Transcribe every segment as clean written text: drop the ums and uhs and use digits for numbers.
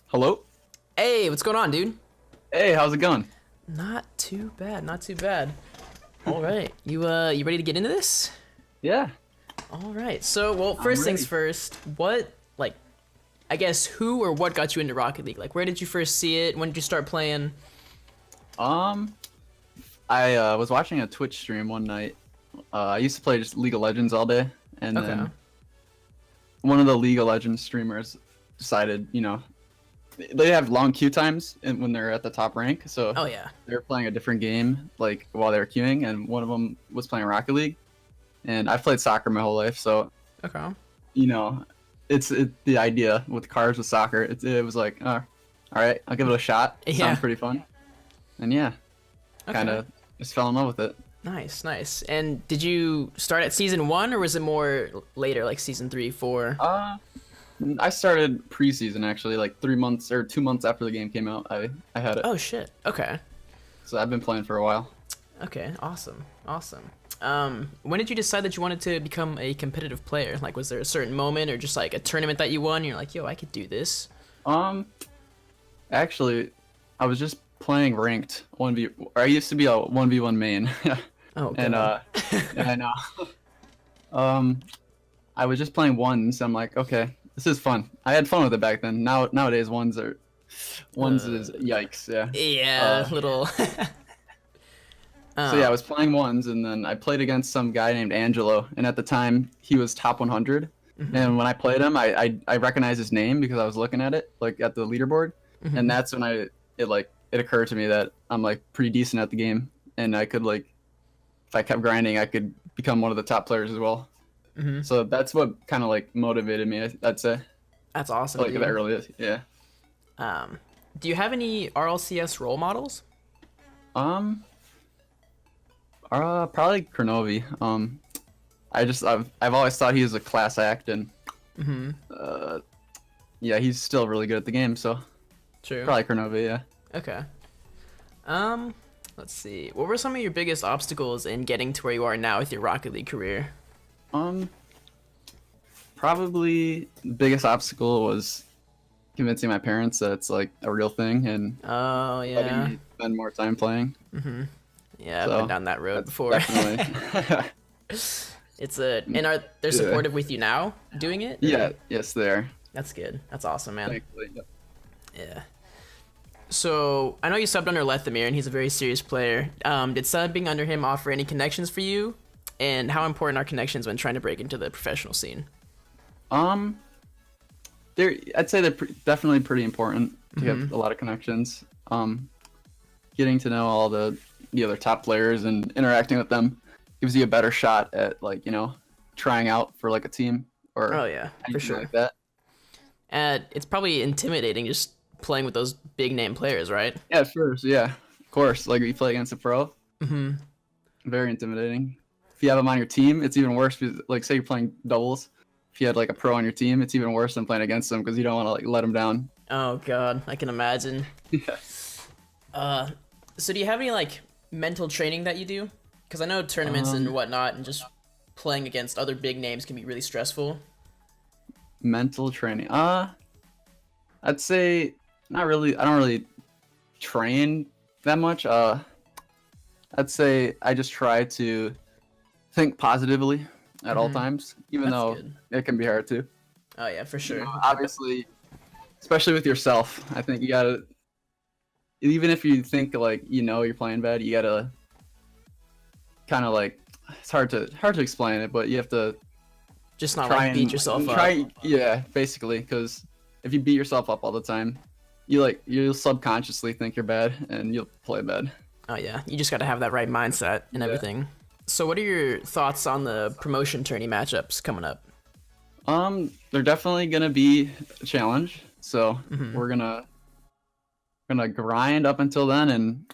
Hello? Hey, what's going on, dude? Hey, how's it going? Not too bad, not too bad. All right, you ready to get into this? Yeah, All right. So, well, I'm first things ready. first. I guess who or what got you into Rocket League? Like, where did you first see it? When did you start playing? Um, I was watching a Twitch stream one night. I used to play just League of Legends all day, and Okay. then one of the League of Legends streamers decided, they have long queue times when they're at the top rank, so Oh yeah. they were playing a different game like while they were queuing, and one of them was playing Rocket League. And I've played soccer my whole life, so Okay. you know, it's the idea with cars with soccer. It was like, all right, I'll give it a shot. It Yeah. sounds pretty fun. And yeah, Okay. kind of just fell in love with it. Nice, nice. And did you start at season 1 or was it more later, like season 3, 4? I started preseason actually, like 3 months or 2 months after the game came out. I had it, Oh shit. Okay. so I've been playing for a while. Okay. Awesome. Awesome. When did you decide that you wanted to become a competitive player? Like, was there a certain moment or just like a tournament that you won? And you're like, yo, I could do this. Um, Actually, I was just playing ranked 1v. Or I used to be a 1v1 main, Oh, and God. yeah, I know. I was just playing ones. I'm like, okay, this is fun. I had fun with it back then. Nowadays ones is yikes. Yeah. Yeah, little. So yeah, I was playing ones, and then I played against some guy named Angelo, and at the time he was top 100. And when I played him, I recognized his name because I was looking at it like at the leaderboard, and that's when it occurred to me that I'm like pretty decent at the game, and I could like if I kept grinding, I could become one of the top players as well. So that's what kind of like motivated me. I'd say That's awesome, like dude. that early, yeah. Do you have any RLCS role models? Um, Probably Kronovi. I've always thought he was a class act, and yeah, he's still really good at the game. So True. probably Kronovi, yeah. Okay. Let's see. What were some of your biggest obstacles in getting to where you are now with your Rocket League career? Um, Probably the biggest obstacle was convincing my parents that it's like a real thing and Oh letting yeah. me spend more time playing. Yeah, I've So, been down that road That's before. definitely. And are they supportive with you now doing it? Yeah, yes, they are. That's good. That's awesome, man. Thankfully. Yep. Yeah. So I know you subbed under Lethamyr, and he's a very serious player. Did subbing under him offer any connections for you? And how important are connections when trying to break into the professional scene? I'd say definitely pretty important to have a lot of connections. Getting to know all the other top players and interacting with them gives you a better shot at trying out for like a team or Oh yeah, for anything sure. like that. And it's probably intimidating just playing with those big name players, right? Yeah, at first, yeah, of course. Like you play against a pro, very intimidating. If you have them on your team, it's even worse. Because, like, say you're playing doubles, if you had like a pro on your team, it's even worse than playing against them because you don't want to like let them down. Oh god, I can imagine. Yeah. So do you have any like mental training that you do? Because I know tournaments and whatnot, and just playing against other big names can be really stressful. Mental training. I'd say not really. I don't really train that much. I'd say I just try to think positively at all times, even That's though good. it can be hard to. Oh yeah, for sure. Obviously, especially with yourself, I think you gotta. Even if you think like you're playing bad, you gotta kind of like it's hard to explain it, but you have to Just not try like beat and yourself up. yeah, basically, because if you beat yourself up all the time, you'll subconsciously think you're bad and you'll play bad. Oh yeah, you just got to have that right mindset and everything. So what are your thoughts on the promotion tourney matchups coming up? They're definitely gonna be a challenge, so we're gonna grind up until then and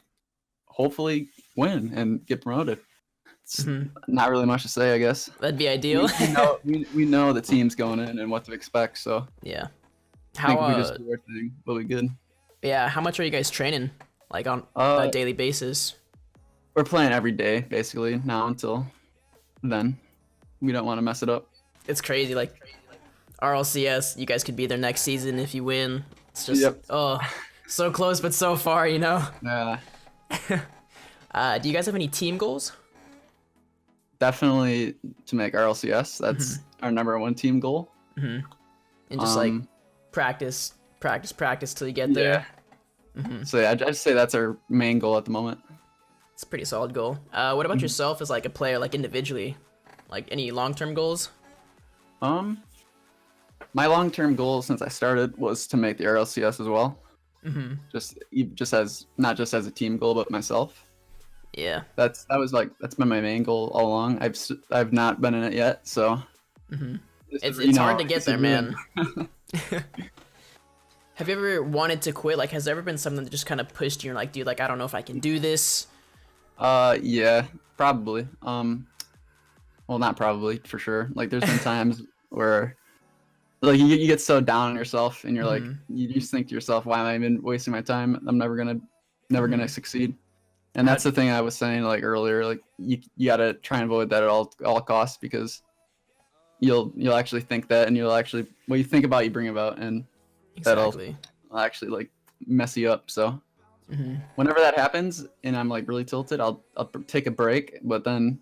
hopefully win and get promoted. It's not really much to say, I guess. That'd be ideal. We know the team's going in and what to expect, so Yeah. I think How if we just do our thing, we'll be good. yeah, how much are you guys training like on Uh, a daily basis? We're playing every day, basically, now until then. We don't want to mess it up. It's crazy like RLCS, you guys could be there next season if you win. It's just so close but so far, you know. Yeah. Do you guys have any team goals? Definitely to make RLCS. That's our #1 team goal. And just like practice till you get there. So yeah, I'd say that's our main goal at the moment. It's a pretty solid goal. What about yourself as like a player, like individually? Like any long-term goals? My long-term goal since I started was to make the RLCS as well. Just as not just as a team goal, but myself. Yeah. That's been my main goal all along. I've not been in it yet, so. It's hard to get there, man. Have you ever wanted to quit? Like, has there ever been something that just kind of pushed you and like, dude, like, I don't know if I can do this? Yeah, probably. Well, not probably, for sure. Like, there's been times where, like, you get so down on yourself, and you're like, you just think to yourself, why am I even wasting my time? I'm never gonna succeed. And that's the thing I was saying, like, earlier. Like, you gotta try and avoid that at all costs, because you'll actually think that, and you'll actually what you think about, you bring about, and that'll actually like mess you up. So whenever that happens, and I'm like really tilted, I'll take a break. But then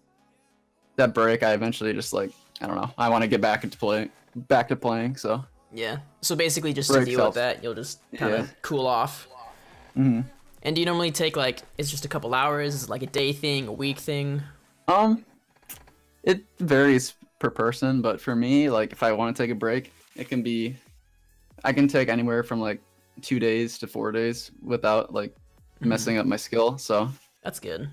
that break, I eventually just like, I don't know, I want to get back to playing. So yeah. So basically, just to deal with that, you'll just kind of cool off. And do you normally take like, it's just a couple hours? Is it like a day thing, a week thing? It varies per person, but for me, like if I want to take a break, it can be, I can take anywhere from like 2 days to 4 days without like messing up my skill. So that's good.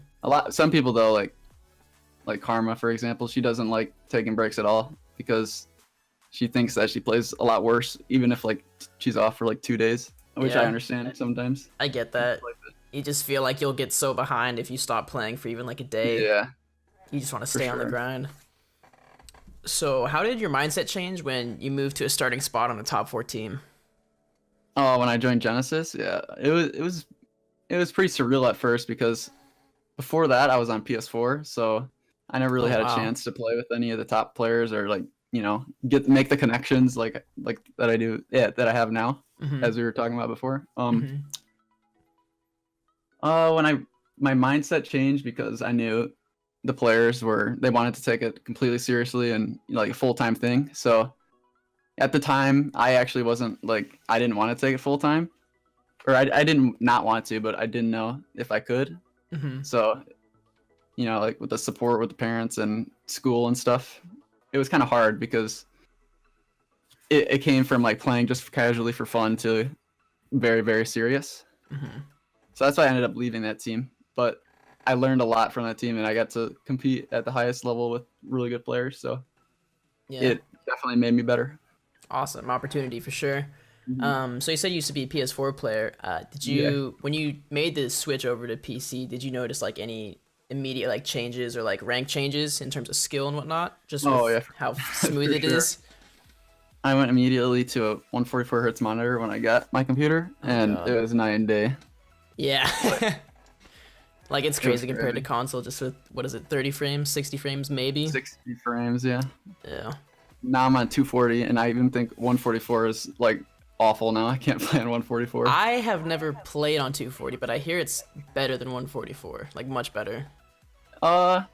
Some people though, like Karma, for example, she doesn't like taking breaks at all because she thinks that she plays a lot worse, even if like she's off for like 2 days, which I understand sometimes. I get that. You just feel like you'll get so behind if you stop playing for even like a day. Yeah. You just want to stay on the grind. So how did your mindset change when you moved to a starting spot on a top 4 team? Oh, when I joined Genesis, yeah, it was pretty surreal at first, because before that I was on PS4, so I never really had a chance to play with any of the top players, or like, you know, make the connections like that I do, that I have now, as we were talking about before. When my mindset changed because I knew the players they wanted to take it completely seriously and, you know, like a full-time thing. So at the time, I actually wasn't like, I didn't want to take it full-time, or I didn't not want to, but I didn't know if I could. So, you know, like with the support with the parents and school and stuff, it was kind of hard because it came from like playing just casually for fun to very, very serious. So that's why I ended up leaving that team. But I learned a lot from that team, and I got to compete at the highest level with really good players. So it definitely made me better. Awesome opportunity for sure. So you said you used to be a PS4 player. Did you, when you made the switch over to PC, did you notice like any immediate like changes or like rank changes in terms of skill and whatnot? Just how smooth it is. I went immediately to a 144 hertz monitor when I got my computer, and it was night and day. Yeah. Like, it's crazy compared to console, just with, what is it, 30 frames, 60 frames, maybe? 60 frames, yeah. Yeah. Now I'm on 240, and I even think 144 is, like, awful now. I can't play on 144. I have never played on 240, but I hear it's better than 144, like, much better.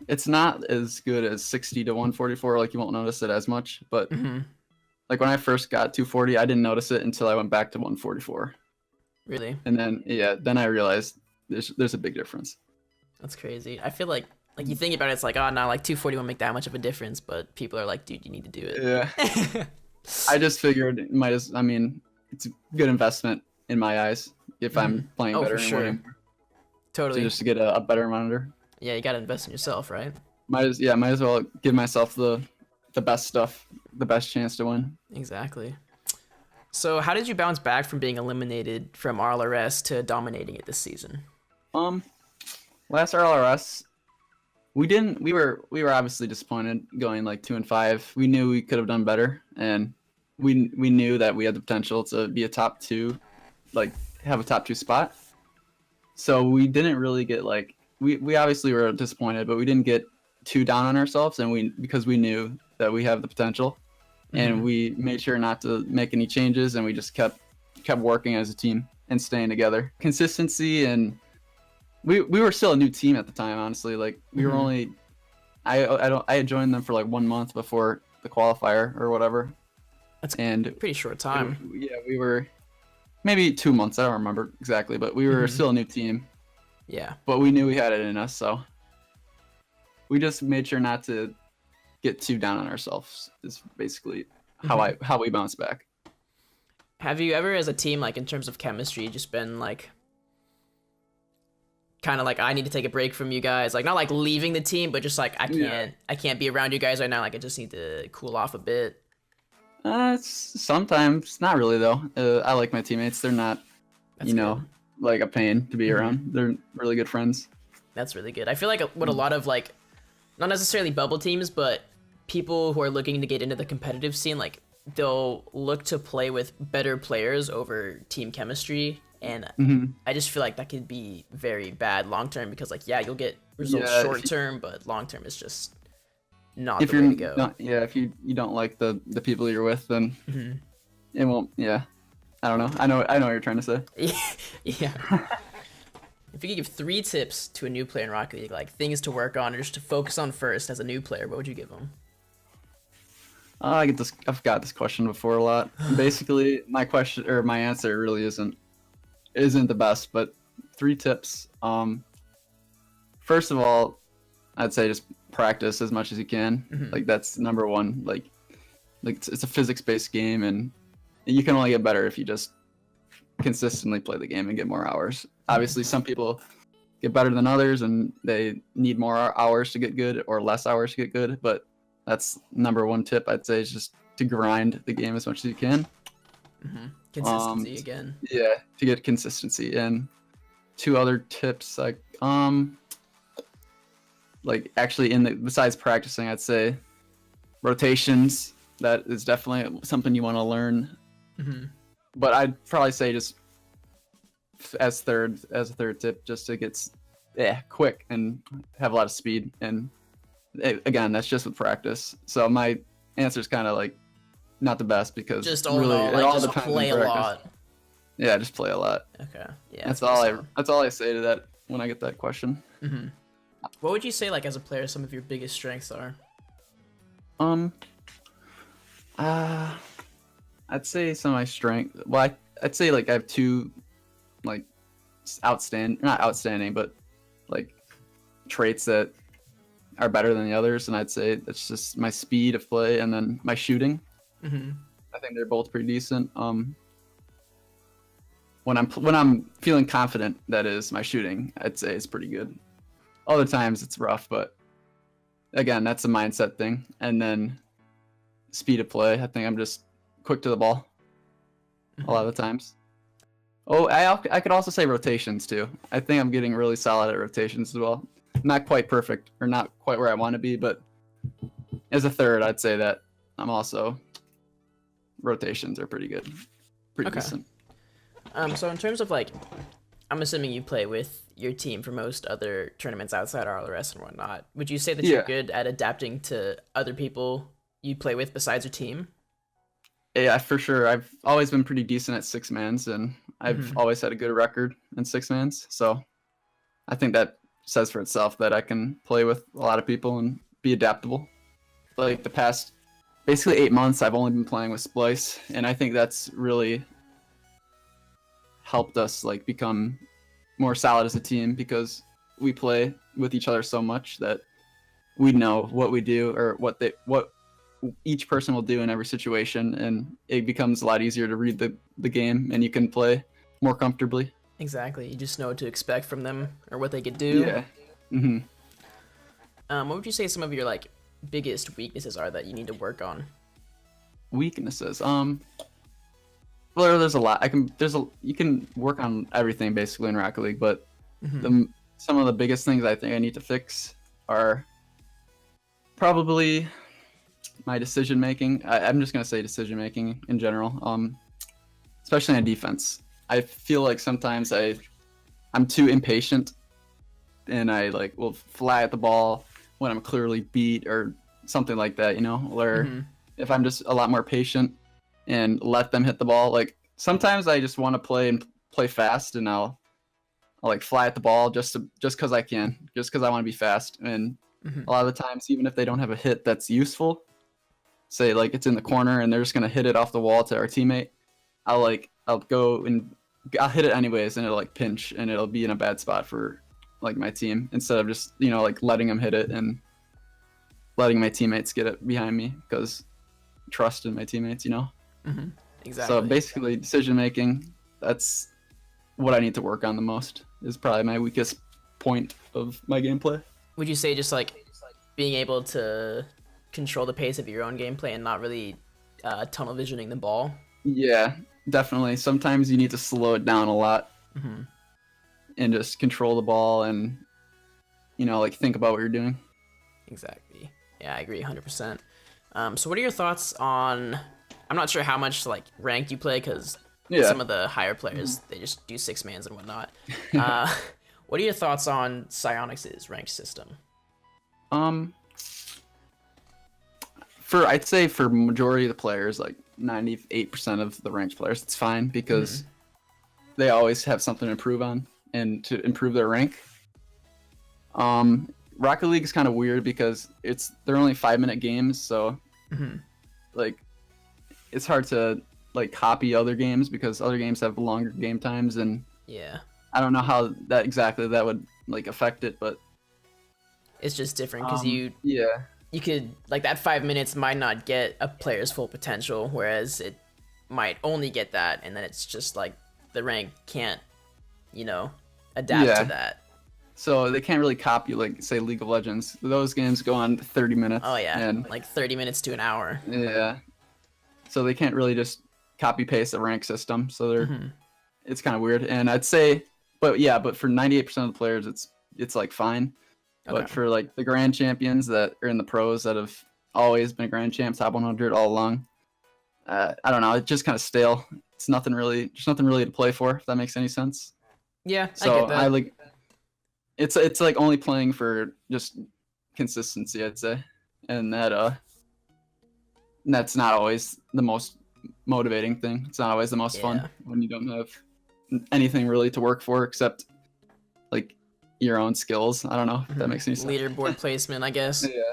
It's not as good as 60 to 144, like, you won't notice it as much, but, like, when I first got 240, I didn't notice it until I went back to 144. Really? And then, then I realized there's a big difference. That's crazy. I feel like you think about it, it's like, oh, no, like 240 won't make that much of a difference, but people are like, dude, you need to do it. Yeah. I just figured it's a good investment in my eyes if I'm playing better. For sure. Totally. So just to get a better monitor. Yeah, you gotta invest in yourself, right? Might as well give myself the best stuff, the best chance to win. Exactly. So how did you bounce back from being eliminated from RLRS to dominating it this season? Last RLRS, we were obviously disappointed going like 2-5. We knew we could have done better, and we knew that we had the potential to be a top 2, like have a top 2 spot. So we didn't really get like, we obviously were disappointed, but we didn't get too down on ourselves, and because we knew that we have the potential, and we made sure not to make any changes, and we just kept kept working as a team and staying together. Consistency, and we were still a new team at the time, honestly. Like we were only I had joined them for like 1 month before the qualifier or whatever. That's and a pretty short time. We were maybe 2 months. I don't remember exactly, but we were still a new team. Yeah. But we knew we had it in us, so we just made sure not to get too down on ourselves. Is basically how we bounce back. Have you ever, as a team, like in terms of chemistry, just been like, kind of like, I need to take a break from you guys, like not like leaving the team, but just like I can't be around you guys right now. Like I just need to cool off a bit. Sometimes, not really though. I like my teammates. They're not, That's like a pain to be around. They're really good friends. That's really good. I feel like what a lot of like, not necessarily bubble teams, but people who are looking to get into the competitive scene, like they'll look to play with better players over team chemistry. And I just feel like that could be very bad long term, because like, yeah, you'll get results short term, but long term is just not the way to go. If you don't like the people you're with, then it won't. Yeah, I don't know. I know what you're trying to say. Yeah. If you could give 3 tips to a new player in Rocket League, like things to work on or just to focus on first as a new player, what would you give them? I've got this question before a lot. Basically, my answer really isn't the best, but 3 tips. First of all, I'd say just practice as much as you can. Like that's number 1. Like it's a physics-based game, and you can only get better if you just consistently play the game and get more hours. Obviously, some people get better than others, and they need more hours to get good or less hours to get good. But that's number 1 tip I'd say, is just to grind the game as much as you can. Consistency again. Yeah, to get consistency. And 2 other tips, like actually besides practicing, I'd say rotations. That is definitely something you want to learn. But I'd probably say just as a third tip, just to get quick and have a lot of speed. And again, that's just with practice. So my answer is kind of like not the best, because just all really, it all just play a lot. Yeah, just play a lot. Okay. Yeah. That's all I say to that when I get that question. What would you say, like as a player, some of your biggest strengths are? I'd say some of my strength. Well, I'd say like I have 2, like not outstanding, but like traits that are better than the others, and I'd say that's just my speed of play and then my shooting. I think they're both pretty decent. When I'm feeling confident, that is, my shooting, I'd say it's pretty good. Other times it's rough, but again, that's a mindset thing. And then speed of play, I think I'm just quick to the ball a lot of the times. Oh, I could also say rotations too. I think I'm getting really solid at rotations as well. Not quite perfect, or not quite where I want to be, but as a third, I'd say that I'm also rotations are pretty good, pretty decent. So in terms of like, I'm assuming you play with your team for most other tournaments outside RLRS and whatnot. Would you say that you're good at adapting to other people you play with besides your team? Yeah, for sure. I've always been pretty decent at 6-mans, and I've always had a good record in 6-mans. So I think that says for itself that I can play with a lot of people and be adaptable. Like the past basically 8 months, I've only been playing with Splyce, and I think that's really helped us like become more solid as a team, because we play with each other so much that we know what we do, or what each person will do in every situation, and it becomes a lot easier to read the game, and you can play more comfortably. Exactly. You just know what to expect from them, or what they could do. Yeah. What would you say some of your like biggest weaknesses are that you need to work on? Weaknesses. Well, there's a lot. You can work on everything basically in Rocket League, but some of the biggest things I think I need to fix are probably my decision making. I'm just gonna say decision making in general, especially on defense. I feel like sometimes I'm too impatient, and I like will fly at the ball when I'm clearly beat or something like that. Where if I'm just a lot more patient and let them hit the ball, like sometimes I just want to play fast, and I'll like fly at the ball just because I can, just because I want to be fast. And a lot of the times, even if they don't have a hit that's useful, say like it's in the corner and they're just gonna hit it off the wall to our teammate, I'll go and I'll hit it anyways, and it'll like pinch, and it'll be in a bad spot for like my team, instead of just like letting them hit it and letting my teammates get it behind me, because trust in my teammates. Exactly. So basically, decision making, that's what I need to work on the most, is probably my weakest point of my gameplay. Would you say just like being able to control the pace of your own gameplay and not really tunnel visioning the ball? Yeah, definitely. Sometimes you need to slow it down a lot and just control the ball, and like think about what you're doing. Exactly. Yeah, I agree 100%. So what are your thoughts on, I'm not sure how much like ranked you play, because some of the higher players, they just do 6-mans and whatnot. What are your thoughts on Psyonix's ranked system? I'd say for majority of the players, like 98% of the ranked players, it's fine, because they always have something to improve on and to improve their rank. Rocket League is kind of weird because they're only 5-minute games, so like it's hard to like copy other games, because other games have longer game times, and I don't know how that would like affect it, but it's just different because you could, like, that 5 minutes might not get a player's full potential, whereas it might only get that, and then it's just like the rank can't adapt to that. So they can't really copy, like, say, League of Legends. Those games go on 30 minutes. Oh, yeah. And, like 30 minutes to an hour. Yeah. So they can't really just copy-paste the rank system. So it's kind of weird. And I'd say, but for 98% of the players, it's like, fine. Okay. But for, like, the grand champions that are in the pros that have always been grand champs, top 100 all along, I don't know. It's just kind of stale. There's nothing really to play for, if that makes any sense. Yeah, so I get that. It's like only playing for just consistency, I'd say, and that's not always the most motivating thing. It's not always the most fun when you don't have anything really to work for except like your own skills. I don't know if that makes any sense. Leaderboard placement, I guess. Yeah.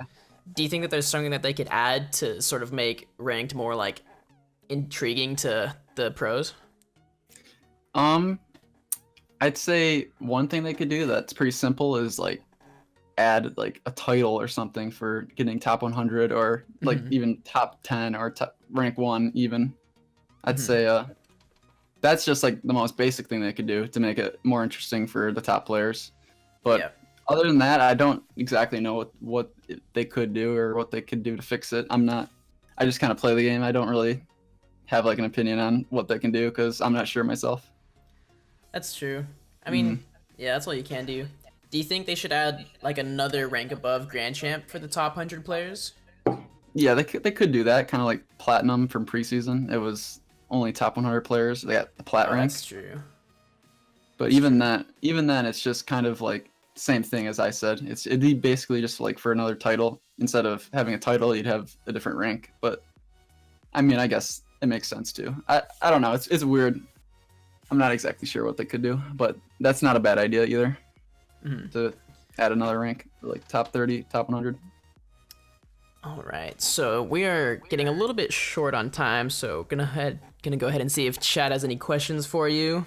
Do you think that there's something that they could add to sort of make ranked more like intriguing to the pros? I'd say one thing they could do that's pretty simple is like add like a title or something for getting top 100, or like even top 10 or rank 1 even. I'd say that's just like the most basic thing they could do to make it more interesting for the top players. But other than that, I don't exactly know what they could do or what they could do to fix it. I just kind of play the game. I don't really have like an opinion on what they can do, because I'm not sure myself. That's true. I mean, that's all you can do. Do you think they should add like another rank above Grand Champ for the top 100 players? Yeah, they could do that, kind of like Platinum from preseason. It was only top 100 players. They got the Plat rank. That's true. But even then, it's just kind of like same thing as I said. It'd be basically just like for another title. Instead of having a title, you'd have a different rank. But I mean, I guess it makes sense too. I don't know. It's weird. I'm not exactly sure what they could do, but that's not a bad idea either. To add another rank, like top 30, top 100. All right, so we are getting a little bit short on time, so gonna go ahead and see if chat has any questions for you.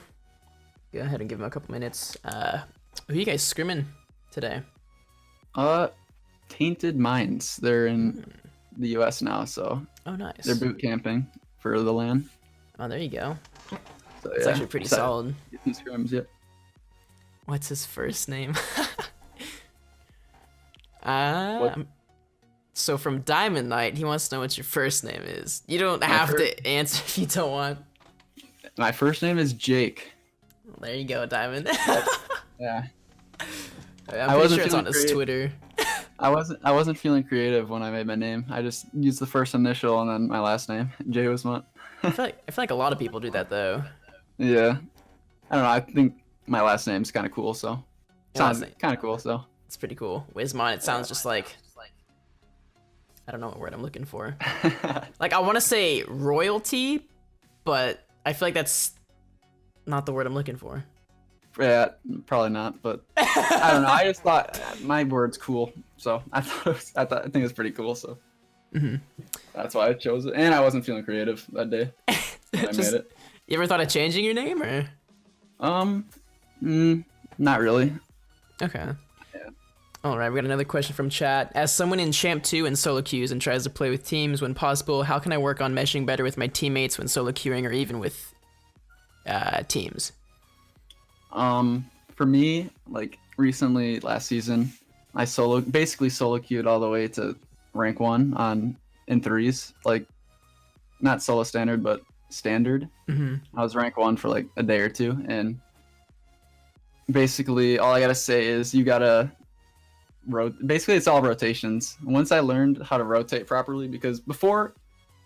Go ahead and give them a couple minutes. Who are you guys scrimming today? Tainted Minds. They're in the U.S. now, so nice. They're boot camping for the LAN. Oh, there you go. So, it's actually pretty solid. Scrims, yeah. What's his first name? So from Diamond Knight, he wants to know what your first name is. You don't have to answer if you don't want. My first name is Jake. Well, there you go, Diamond. Yeah. I'm pretty sure it's on his Twitter. I wasn't feeling creative when I made my name. I just used the first initial and then my last name, JWismont. I feel like a lot of people do that though. Yeah. I don't know. I think my last name's kind of cool, so sounds kind of cool. So it's pretty cool. Wismont. It sounds just like, I don't know what word I'm looking for. Like, I want to say royalty, but I feel like that's not the word I'm looking for. Yeah, probably not, but I don't know. I just thought my word's cool, so I think it's pretty cool. So that's why I chose it, and I wasn't feeling creative that day when I made it. You ever thought of changing your name, or? Not really. Okay. Yeah. All right, we got another question from chat. As someone in Champ 2 and solo queues and tries to play with teams when possible, how can I work on meshing better with my teammates when solo queuing or even with teams? For me, like recently last season, I basically solo queued all the way to rank 1 in threes, like not solo standard, but standard. I was rank 1 for like a day or two, and basically all I gotta say is you gotta basically it's all rotations. Once I learned how to rotate properly, because before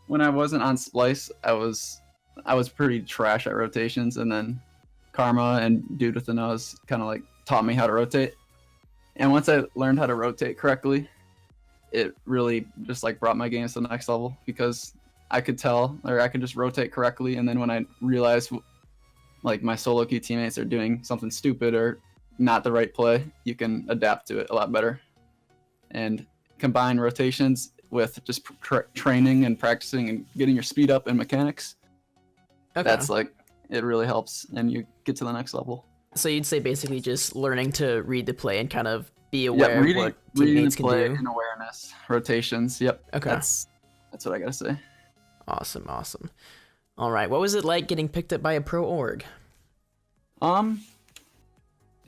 when I wasn't on Splyce, I was pretty trash at rotations, and then Karma and Dude with the Nose kind of like taught me how to rotate. And once I learned how to rotate correctly, it really just like brought my games to the next level, because I could tell, or I could just rotate correctly, and then when I realized like my solo queue teammates are doing something stupid or not the right play, you can adapt to it a lot better. And combine rotations with just training and practicing and getting your speed up and mechanics. Okay. That's like, it really helps, and you get to the next level. So you'd say basically just learning to read the play and kind of be aware of what teammates can do. And awareness, rotations. Yep. Okay. That's what I gotta say. Awesome. All right. What was it like getting picked up by a pro org?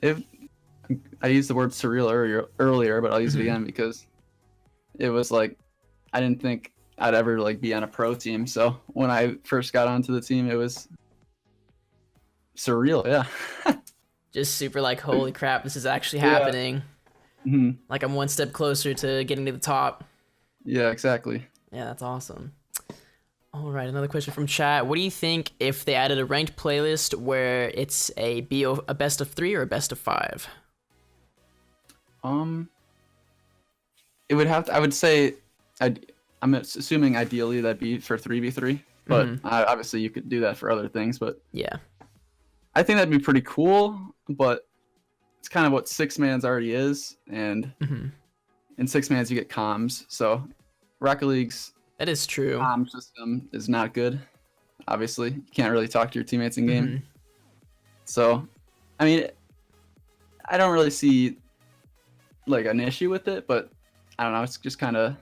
If I used the word surreal earlier, but I'll use it again because it was like I didn't think I'd ever like be on a pro team. So when I first got onto the team, it was surreal. Yeah. Just super like, holy crap, this is actually happening. Like I'm one step closer to getting to the top. Yeah, exactly. Yeah, that's awesome. All right, another question from chat. What do you think if they added a ranked playlist where it's a best of 3 or a best of 5? It would have to, I would say, I'm assuming ideally that'd be for 3v3, but obviously you could do that for other things, but yeah. I think that'd be pretty cool, but it's kind of what 6-man's already is, and in 6-man's you get comms, so Rocket League's that is true. Comm system is not good. Obviously, you can't really talk to your teammates in game. So, I mean, I don't really see like an issue with it, but I don't know. It's just kind of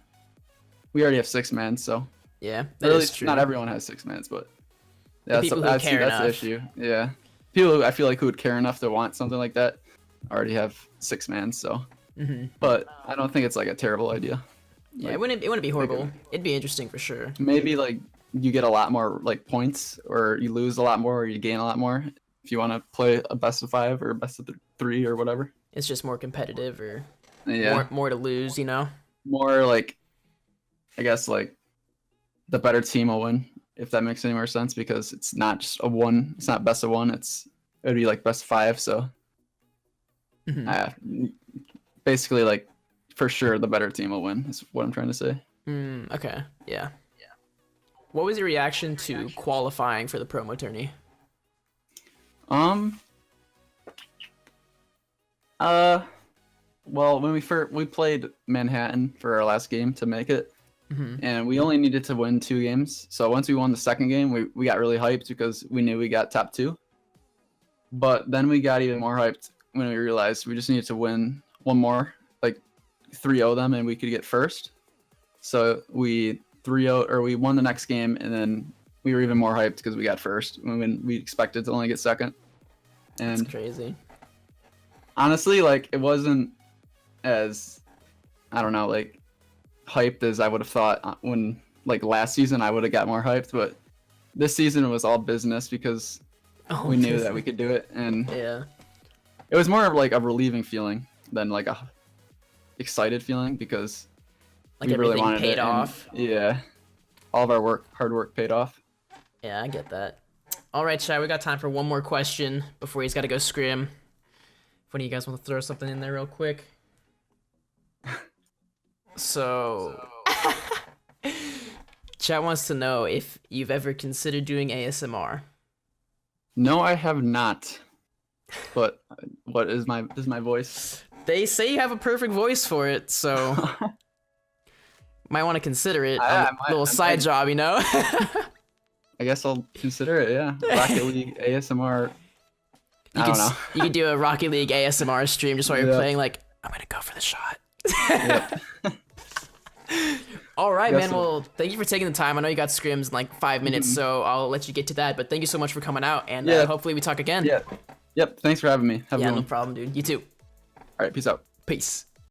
we already have 6-man, so yeah, that is true. Not everyone has 6-mans, but yeah, that's the issue. Yeah, people who I feel like who would care enough to want something like that already have 6-mans. So, but I don't think it's like a terrible idea. Yeah, it wouldn't be horrible. It'd be interesting for sure. Maybe like you get a lot more like points, or you lose a lot more, or you gain a lot more if you want to play a best of 5 or a best of 3 or whatever. It's just more competitive, or yeah, more to lose, you know. More like, I guess like the better team will win, if that makes any more sense, because it's not just a 1. It's not best of 1. It would be like best of 5. So basically like. For sure, the better team will win, is what I'm trying to say. Okay, yeah. What was your reaction to qualifying for the promo tourney? Well, when we played Manhattan for our last game to make it, and we only needed to win 2 games. So once we won the second game, we got really hyped because we knew we got top 2. But then we got even more hyped when we realized we just needed to win one more, like 3-0 them, and we could get first. So we 3-0, or we won the next game, and then we were even more hyped because we got first when we expected to only get second. And that's crazy. Honestly, like, it wasn't as, I don't know, like, hyped as I would have thought when, like, last season I would have got more hyped, but this season it was all business because we knew that we could do it, and yeah, it was more of like a relieving feeling than like a excited feeling, because like we really everything wanted paid it, off. and, yeah, all of our hard work paid off. Yeah, I get that. All right, Shai, we got time for one more question before he's got to go scrim. If one of you guys want to throw something in there real quick. So, Chat wants to know if you've ever considered doing ASMR. No, I have not. But what is my voice? They say you have a perfect voice for it, so might want to consider it. A little side job, you know. I guess I'll consider it. Yeah, Rocket League ASMR. I don't know. You could do a Rocket League ASMR stream just while you're playing. Like, I'm gonna go for the shot. All right, man. Well, thank you for taking the time. I know you got scrims in like 5 minutes, so I'll let you get to that. But thank you so much for coming out, and hopefully we talk again. Yeah. Yep. Thanks for having me. Have a good one. No problem, dude. You too. All right. Peace out. Peace.